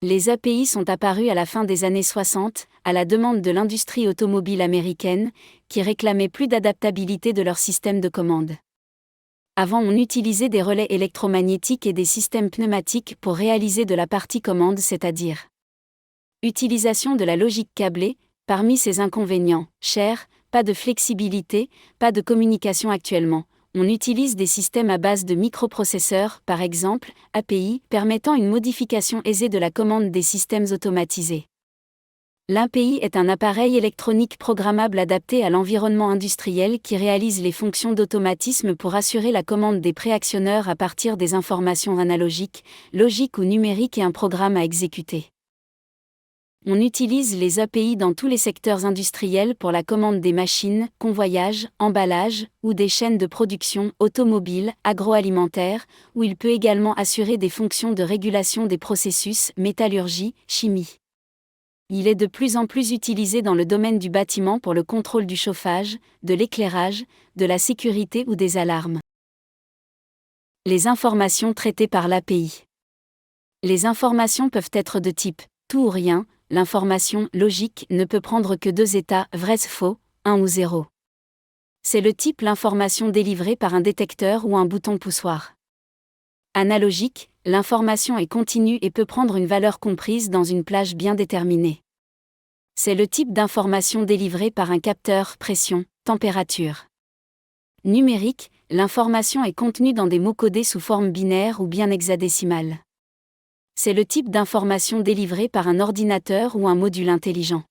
Les API sont apparus à la fin des années 60, à la demande de l'industrie automobile américaine, qui réclamait plus d'adaptabilité de leur système de commande. Avant, on utilisait des relais électromagnétiques et des systèmes pneumatiques pour réaliser de la partie commande, c'est-à-dire utilisation de la logique câblée. Parmi ses inconvénients, cher, pas de flexibilité, pas de communication actuellement. On utilise des systèmes à base de microprocesseurs, par exemple, API, permettant une modification aisée de la commande des systèmes automatisés. L'API est un appareil électronique programmable adapté à l'environnement industriel qui réalise les fonctions d'automatisme pour assurer la commande des préactionneurs à partir des informations analogiques, logiques ou numériques et un programme à exécuter. On utilise les API dans tous les secteurs industriels pour la commande des machines, convoyage, emballage, ou des chaînes de production, automobile, agroalimentaire, où il peut également assurer des fonctions de régulation des processus, métallurgie, chimie. Il est de plus en plus utilisé dans le domaine du bâtiment pour le contrôle du chauffage, de l'éclairage, de la sécurité ou des alarmes. Les informations traitées par l'API. Les informations peuvent être de type tout ou rien. L'information logique ne peut prendre que deux états, vrai-faux, 1 ou 0. C'est le type l'information délivrée par un détecteur ou un bouton poussoir. Analogique, l'information est continue et peut prendre une valeur comprise dans une plage bien déterminée. C'est le type d'information délivrée par un capteur, pression, température. Numérique, l'information est contenue dans des mots codés sous forme binaire ou bien hexadécimale. C'est le type d'information délivrée par un ordinateur ou un module intelligent.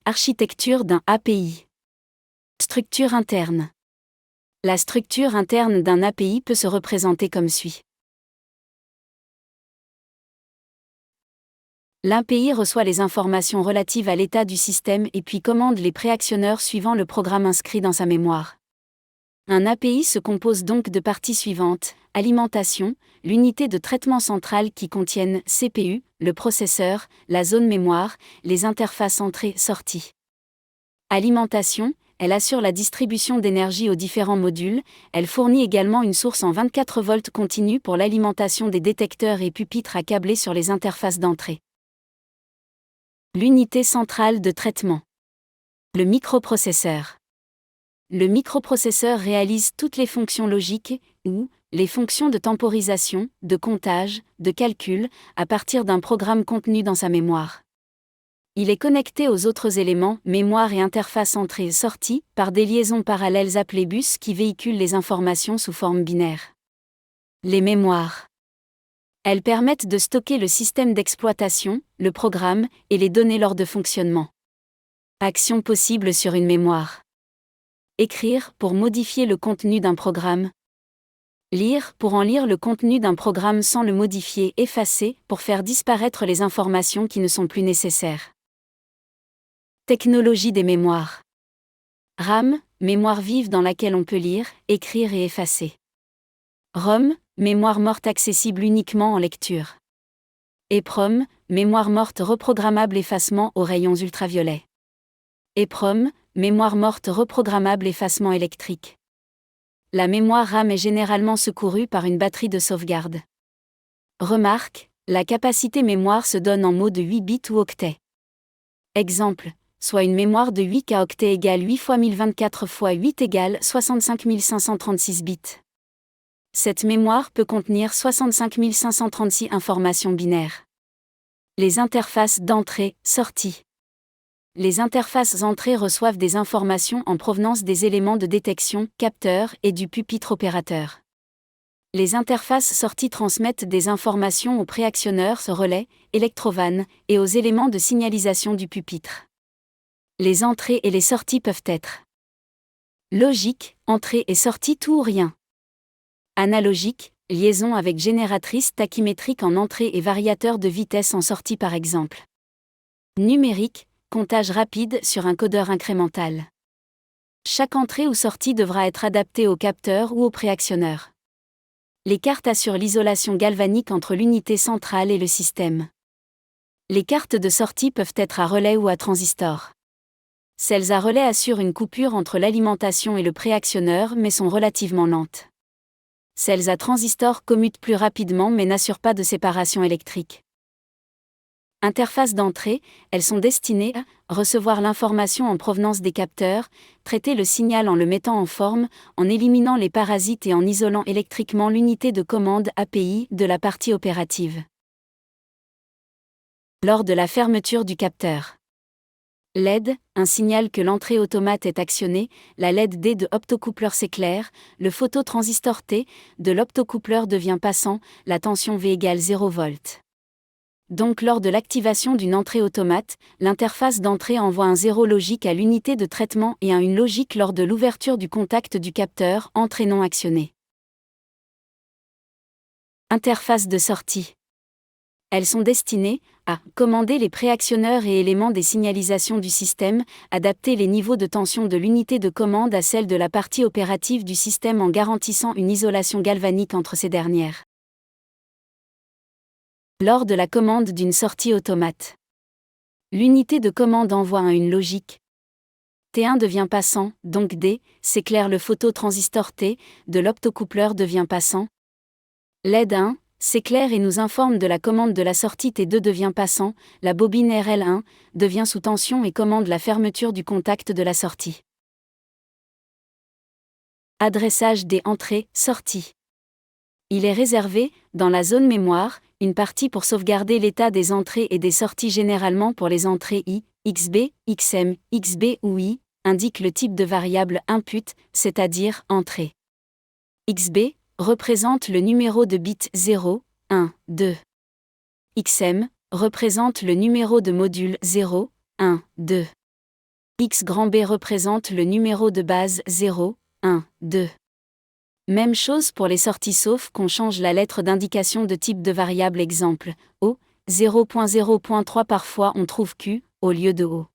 Architecture d'un API. Structure interne. La structure interne d'un API peut se représenter comme suit. L'API reçoit les informations relatives à l'état du système et puis commande les préactionneurs suivant le programme inscrit dans sa mémoire. Un API se compose donc de parties suivantes: alimentation, l'unité de traitement centrale qui contiennent CPU, le processeur, la zone mémoire, les interfaces entrée-sortie. Alimentation, elle assure la distribution d'énergie aux différents modules, elle fournit également une source en 24 volts continue pour l'alimentation des détecteurs et pupitres à câbler sur les interfaces d'entrée. L'unité centrale de traitement. Le microprocesseur. Le microprocesseur réalise toutes les fonctions logiques, ou les fonctions de temporisation, de comptage, de calcul, à partir d'un programme contenu dans sa mémoire. Il est connecté aux autres éléments, mémoire et interface entrée-sortie, par des liaisons parallèles appelées bus qui véhiculent les informations sous forme binaire. Les mémoires. Elles permettent de stocker le système d'exploitation, le programme, et les données lors de fonctionnement. Actions possibles sur une mémoire. Écrire pour modifier le contenu d'un programme. Lire pour en lire le contenu d'un programme sans le modifier. Effacer pour faire disparaître les informations qui ne sont plus nécessaires. Technologie des mémoires. RAM, mémoire vive dans laquelle on peut lire, écrire et effacer. ROM, mémoire morte accessible uniquement en lecture. EPROM, mémoire morte reprogrammable effacement aux rayons ultraviolets. EPROM, mémoire morte reprogrammable effacement électrique. La mémoire RAM est généralement secourue par une batterie de sauvegarde. Remarque, la capacité mémoire se donne en mots de 8 bits ou octets. Exemple, soit une mémoire de 8 K octets égale 8 fois 1024 fois 8 égale 65 536 bits. Cette mémoire peut contenir 65 536 informations binaires. Les interfaces d'entrée-sortie. Les interfaces entrée reçoivent des informations en provenance des éléments de détection, capteurs et du pupitre opérateur. Les interfaces sortie transmettent des informations aux préactionneurs, relais, électrovannes, et aux éléments de signalisation du pupitre. Les entrées et les sorties peuvent être logique, entrée et sortie tout ou rien. Analogique, liaison avec génératrice tachymétrique en entrée et variateur de vitesse en sortie par exemple. Numérique, comptage rapide sur un codeur incrémental. Chaque entrée ou sortie devra être adaptée au capteur ou au préactionneur. Les cartes assurent l'isolation galvanique entre l'unité centrale et le système. Les cartes de sortie peuvent être à relais ou à transistor. Celles à relais assurent une coupure entre l'alimentation et le préactionneur mais sont relativement lentes. Celles à transistor commutent plus rapidement mais n'assurent pas de séparation électrique. Interface d'entrée, elles sont destinées à recevoir l'information en provenance des capteurs, traiter le signal en le mettant en forme, en éliminant les parasites et en isolant électriquement l'unité de commande API de la partie opérative. Lors de la fermeture du capteur. LED, un signal que l'entrée automate est actionnée, la LED D de optocoupleur s'éclaire, le phototransistor T de l'optocoupleur devient passant, la tension V égale 0 V. Donc lors de l'activation d'une entrée automate, l'interface d'entrée envoie un 0 logique à l'unité de traitement et un 1 logique lors de l'ouverture du contact du capteur entrée non actionnée. Interface de sortie. Elles sont destinées à commander les préactionneurs et éléments des signalisations du système, adapter les niveaux de tension de l'unité de commande à celle de la partie opérative du système en garantissant une isolation galvanique entre ces dernières. Lors de la commande d'une sortie automate, l'unité de commande envoie une logique. T1 devient passant, donc D, s'éclaire le phototransistor T, de l'optocoupleur devient passant. LED 1 s'éclaire et nous informe de la commande de la sortie T2 devient passant, la bobine RL1 devient sous tension et commande la fermeture du contact de la sortie. Adressage des entrées-sorties. Il est réservé, dans la zone mémoire, une partie pour sauvegarder l'état des entrées et des sorties généralement pour les entrées I, XB, XM, XB ou I, indique le type de variable input, c'est-à-dire entrée. XB représente le numéro de bit 0, 1, 2. XM représente le numéro de module 0, 1, 2. X grand B représente le numéro de base 0, 1, 2. Même chose pour les sorties sauf qu'on change la lettre d'indication de type de variable exemple, O, 0.0.3 parfois on trouve Q, au lieu de O.